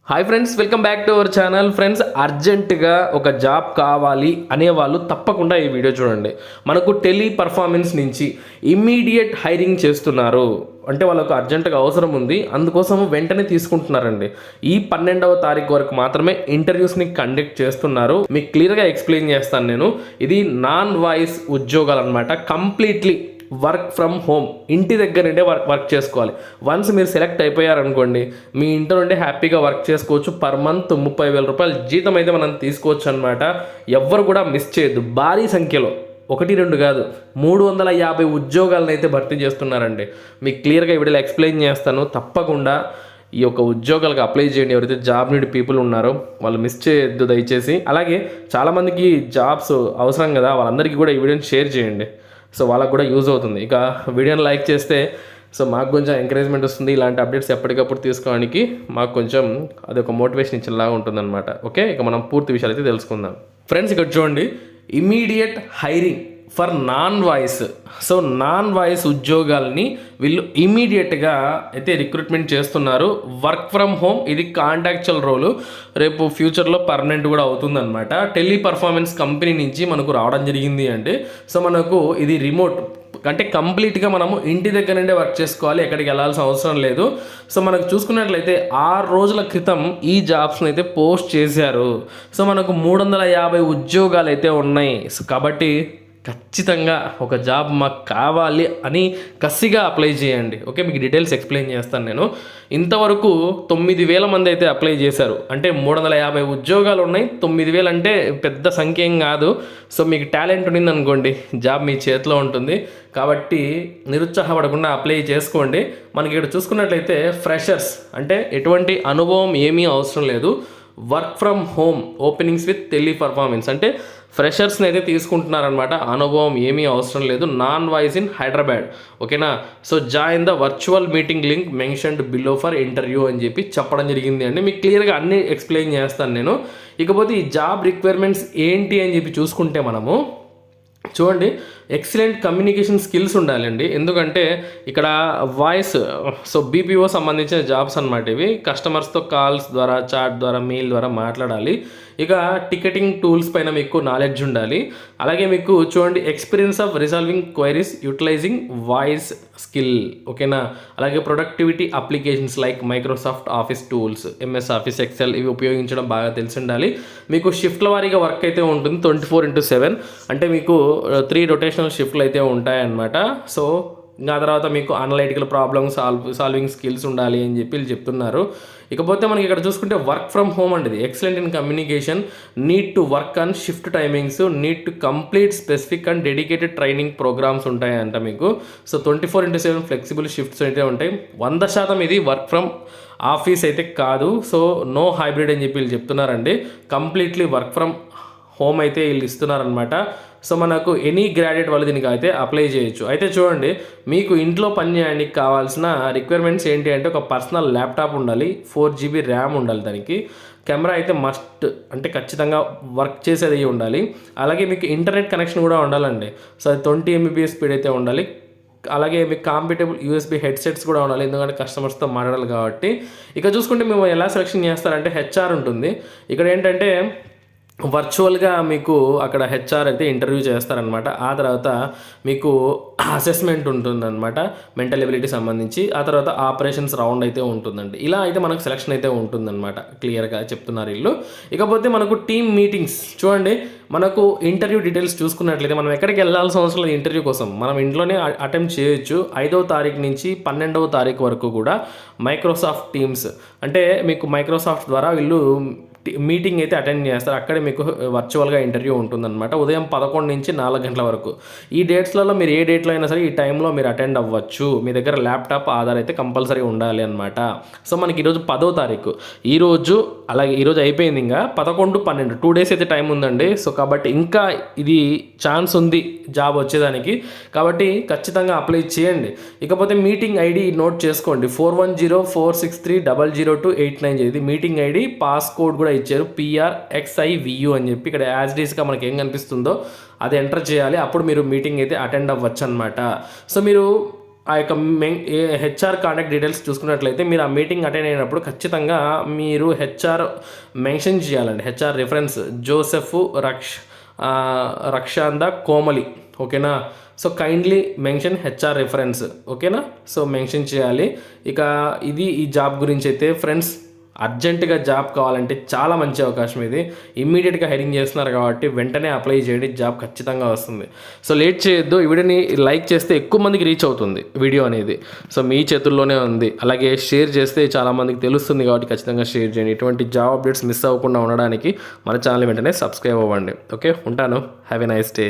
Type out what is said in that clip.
Hi friends, welcome back to our channel. Friends, అర్జెంటుగా ఒక job కావాలి అనేవాళ్ళు తప్పకుండా ఈ వీడియో చూడండి. మనకు టెలి పర్ఫార్మెన్స్ నుంచి ఇమ్మీడియట్ హైరింగ్ చేస్తున్నారు. అంటే వాళ్ళకు అర్జెంటుగా అవసరం ఉంది, అందుకోసం వెంటనే తీసుకుంటున్నారండి. ఈ 12వ తారీఖు వరకు మాత్రమే ఇంటర్వ్యూస్ని కండక్ట్ చేస్తున్నారు. మీకు క్లియర్గా ఎక్స్ప్లెయిన్ చేస్తాను నేను. ఇది నాన్ వాయిస్ ఉద్యోగాలు అనమాట. కంప్లీట్లీ వర్క్ ఫ్రమ్ హోమ్, ఇంటి దగ్గర నుండే వర్క్ చేసుకోవాలి. వన్స్ మీరు సెలెక్ట్ అయిపోయారనుకోండి, మీ ఇంటి నుండి హ్యాపీగా వర్క్ చేసుకోవచ్చు. పర్ మంత్ 30,000 రూపాయల జీతం అయితే మనం తీసుకోవచ్చు అనమాట. ఎవ్వరు కూడా మిస్ చేయొద్దు. భారీ సంఖ్యలో 1-2 కాదు, 350 ఉద్యోగాలను అయితే భర్తీ చేస్తున్నారండి. మీకు క్లియర్గా ఈ వీడియోలో ఎక్స్ప్లెయిన్ చేస్తాను. తప్పకుండా ఈ యొక్క ఉద్యోగాలకు అప్లై చేయండి. ఎవరైతే జాబ్ నీడ్ పీపుల్ ఉన్నారో వాళ్ళు మిస్ చేయొద్దు దయచేసి. అలాగే చాలామందికి జాబ్స్ అవసరం కదా, వాళ్ళందరికీ కూడా ఈ వీడియోని షేర్ చేయండి. సో వాళ్ళకు కూడా యూజ్ అవుతుంది. ఇక వీడియోని లైక్ చేస్తే సో మాకు కొంచెం ఎంకరేజ్మెంట్ వస్తుంది. ఇలాంటి అప్డేట్స్ ఎప్పటికప్పుడు తీసుకోవడానికి మాకు కొంచెం అది ఒక మోటివేషన్ ఇచ్చేలాగా ఉంటుందన్నమాట. ఓకే, ఇక మనం పూర్తి విషయాలు అయితే తెలుసుకుందాం. ఫ్రెండ్స్, ఇక్కడ చూడండి, immediate hiring for non voice. So non voice ఉద్యోగాలని వీళ్ళు ఇమీడియట్గా అయితే రిక్రూట్మెంట్ చేస్తున్నారు. వర్క్ ఫ్రమ్ హోమ్, ఇది కాంట్రాక్చువల్ రోలు. రేపు ఫ్యూచర్లో పర్మనెంట్ కూడా అవుతుందన్నమాట. టెలి పర్ఫార్మెన్స్ కంపెనీ నుంచి మనకు రావడం జరిగింది అంటే సో మనకు ఇది రిమోట్ అంటే కంప్లీట్గా మనము ఇంటి దగ్గర నుండే వర్క్ చేసుకోవాలి, ఎక్కడికి వెళ్ళాల్సిన అవసరం లేదు. సో మనకు చూసుకున్నట్లయితే 6 రోజుల క్రితం ఈ జాబ్స్ని అయితే పోస్ట్ చేశారు. సో మనకు 350 ఉద్యోగాలు అయితే ఉన్నాయి. సో కాబట్టి ఖచ్చితంగా ఒక జాబ్ మాకు కావాలి అని కసిగా అప్లై చేయండి. ఓకే, మీకు డీటెయిల్స్ ఎక్స్ప్లెయిన్ చేస్తాను నేను. ఇంతవరకు 9,000 మంది అయితే అప్లై చేశారు. అంటే 350 ఉద్యోగాలు ఉన్నాయి. 9,000 అంటే పెద్ద సంఖ్య ఏం కాదు. సో మీకు టాలెంట్ ఉండింది అనుకోండి, జాబ్ మీ చేతిలో ఉంటుంది. కాబట్టి నిరుత్సాహపడకుండా అప్లై చేసుకోండి. మనకి ఇక్కడ చూసుకున్నట్లయితే ఫ్రెషర్స్ అంటే ఎటువంటి అనుభవం ఏమీ అవసరం లేదు. Work from home openings with Teleperformance అంటే ఫ్రెషర్స్ని అయితే తీసుకుంటున్నారనమాట. అనుభవం ఏమీ అవసరం లేదు. Non voice in Hyderabad. ఓకేనా. So join the virtual meeting link mentioned below for interview అని చెప్పి చెప్పడం జరిగింది అండి. మీకు క్లియర్గా అన్నీ ఎక్స్ప్లెయిన్ చేస్తాను నేను. ఇకపోతే ఈ జాబ్ రిక్వైర్మెంట్స్ ఏంటి అని చెప్పి చూసుకుంటే మనము చూడండి, ఎక్సలెంట్ కమ్యూనికేషన్ స్కిల్స్ ఉండాలండి. ఎందుకంటే ఇక్కడ వాయిస్ సో బీపీఓ సంబంధించిన జాబ్స్ అనమాట ఇవి. కస్టమర్స్తో కాల్స్ ద్వారా, చాట్ ద్వారా, మెయిల్ ద్వారా మాట్లాడాలి. ఇక టికెటింగ్ టూల్స్ పైన మీకు నాలెడ్జ్ ఉండాలి. అలాగే మీకు చూడండి, experience of resolving queries utilising voice skill. ఓకేనా. అలాగే productivity applications like Microsoft Office tools, MS Office, Excel ఇవి ఉపయోగించడం బాగా తెలిసి ఉండాలి. మీకు షిఫ్ట్ల వారీగా వర్క్ అయితే ఉంటుంది 24/7. అంటే మీకు 3 రొటేషనల్ షిఫ్ట్లు అయితే ఉంటాయన్నమాట. సో ఇంకా తర్వాత మీకు అనలైటికల్ ప్రాబ్లమ్ సాల్వింగ్ స్కిల్స్ ఉండాలి అని చెప్పి వీళ్ళు చెప్తున్నారు. ఇకపోతే మనకి ఇక్కడ చూసుకుంటే వర్క్ ఫ్రమ్ హోమ్ అండి. Excellent in communication, need to work on shift timings, need to complete specific and dedicated training programmes ఉంటాయంట మీకు. సో 24/7 ఫ్లెక్సిబుల్ షిఫ్ట్స్ అయితే ఉంటాయి. 100% ఇది వర్క్ ఫ్రమ్ ఆఫీస్ అయితే కాదు. సో నో హైబ్రిడ్ అని చెప్పి వీళ్ళు చెప్తున్నారండి. కంప్లీట్లీ వర్క్ ఫ్రమ్ హోమ్ అయితే వీళ్ళు ఇస్తున్నారనమాట. సో మనకు ఎనీ గ్రాడ్యుయేట్ వాళ్ళు దీనికి అయితే అప్లై చేయొచ్చు. అయితే చూడండి, మీకు ఇంట్లో పని చేయడానికి కావాల్సిన రిక్వైర్మెంట్స్ ఏంటి అంటే ఒక పర్సనల్ ల్యాప్టాప్ ఉండాలి, 4 GB ర్యామ్ ఉండాలి, దానికి కెమెరా అయితే మస్ట్ అంటే ఖచ్చితంగా వర్క్ చేసేది ఉండాలి. అలాగే మీకు ఇంటర్నెట్ కనెక్షన్ కూడా ఉండాలండి. సో అది 20 Mbps స్పీడ్ అయితే ఉండాలి. అలాగే మీకు కాంపిటబుల్ USB హెడ్సెట్స్ కూడా ఉండాలి, ఎందుకంటే కస్టమర్స్తో మాట్లాడాలి కాబట్టి. ఇక చూసుకుంటే మేము ఎలా సెలెక్షన్ చేస్తారంటే HR ఉంటుంది. ఇక్కడ ఏంటంటే వర్చువల్గా మీకు అక్కడ HR అయితే ఇంటర్వ్యూ చేస్తారనమాట. ఆ తర్వాత మీకు అసెస్మెంట్ ఉంటుందన్నమాట, మెంటల్ ఎబిలిటీ సంబంధించి. ఆ తర్వాత ఆపరేషన్స్ రౌండ్ అయితే ఉంటుందండి. ఇలా అయితే మనకు సెలక్షన్ అయితే ఉంటుందన్నమాట. క్లియర్గా చెప్తున్నారు వీళ్ళు. ఇకపోతే మనకు టీమ్ మీటింగ్స్ చూడండి, మనకు ఇంటర్వ్యూ డీటెయిల్స్ చూసుకున్నట్లయితే మనం ఎక్కడికి వెళ్ళాల్సిన అవసరం లేదు. ఇంటర్వ్యూ కోసం మనం ఇంట్లోనే అటెంప్ట్ చేయొచ్చు. 5వ తారీఖు నుంచి 12వ తారీఖు వరకు కూడా మైక్రోసాఫ్ట్ టీమ్స్ అంటే మీకు మైక్రోసాఫ్ట్ ద్వారా వీళ్ళు మీటింగ్ అయితే అటెండ్ చేస్తారు. అక్కడే మీకు వర్చువల్గా ఇంటర్వ్యూ ఉంటుందన్నమాట. ఉదయం 11 నుంచి 4 గంటల వరకు. ఈ డేట్స్లలో మీరు ఏ డేట్లో అయినా సరే ఈ టైంలో మీరు అటెండ్ అవ్వచ్చు. మీ దగ్గర ల్యాప్టాప్, ఆధార్ అయితే కంపల్సరీ ఉండాలి అనమాట. సో మనకి ఈరోజు 10వ తారీఖు, ఈరోజు అలాగే ఈరోజు అయిపోయింది. ఇంకా 11, 12 2 days అయితే టైం ఉందండి. సో కాబట్టి ఇంకా ఇది ఛాన్స్ ఉంది జాబ్ వచ్చేదానికి. కాబట్టి ఖచ్చితంగా అప్లై చేయండి. ఇకపోతే మీటింగ్ ఐడి నోట్ చేసుకోండి, 410463002890. ఇది మీటింగ్ ఐడి. పాస్ కోడ్ కూడా ఇచ్చారు, PRXIVU అని చెప్పి. ఇక్కడ యాజ్ డీస్గా మనకి ఏం కనిపిస్తుందో అది ఎంటర్ చేయాలి. అప్పుడు మీరు మీటింగ్ అయితే అటెండ్ అవ్వచ్చు అనమాట. సో మీరు ఆ యొక్క హెచ్ఆర్ కాంటాక్ట్ డీటెయిల్స్ చూసుకున్నట్లయితే మీరు ఆ మీటింగ్ అటెండ్ అయినప్పుడు ఖచ్చితంగా మీరు హెచ్ఆర్ మెన్షన్ చేయాలండి. హెచ్ఆర్ రిఫరెన్స్ జోసెఫ్ రక్షాంద కోమలి, ఓకేనా. So kindly mention HR reference, ఓకేనా. సో మెన్షన్ చేయాలి. ఇక ఇది ఈ జాబ్ గురించి అయితే ఫ్రెండ్స్, అర్జెంటుగా జాబ్ కావాలంటే చాలా మంచి అవకాశం ఇది. ఇమ్మీడియట్గా హైరింగ్ చేస్తున్నారు కాబట్టి వెంటనే అప్లై చేయండి, జాబ్ ఖచ్చితంగా వస్తుంది. సో లేట్ చేయొద్దు. ఈ వీడియోని లైక్ చేస్తే ఎక్కువ మందికి రీచ్ అవుతుంది వీడియో అనేది. సో మీ చేతుల్లోనే ఉంది. అలాగే షేర్ చేస్తే చాలా మందికి తెలుస్తుంది కాబట్టి ఖచ్చితంగా షేర్ చేయండి. ఇటువంటి జాబ్ అప్డేట్స్ మిస్ అవ్వకుండా ఉండడానికి మన ఛానల్ వెంటనే సబ్స్క్రైబ్ అవ్వండి. ఓకే, ఉంటాను. Have a nice day.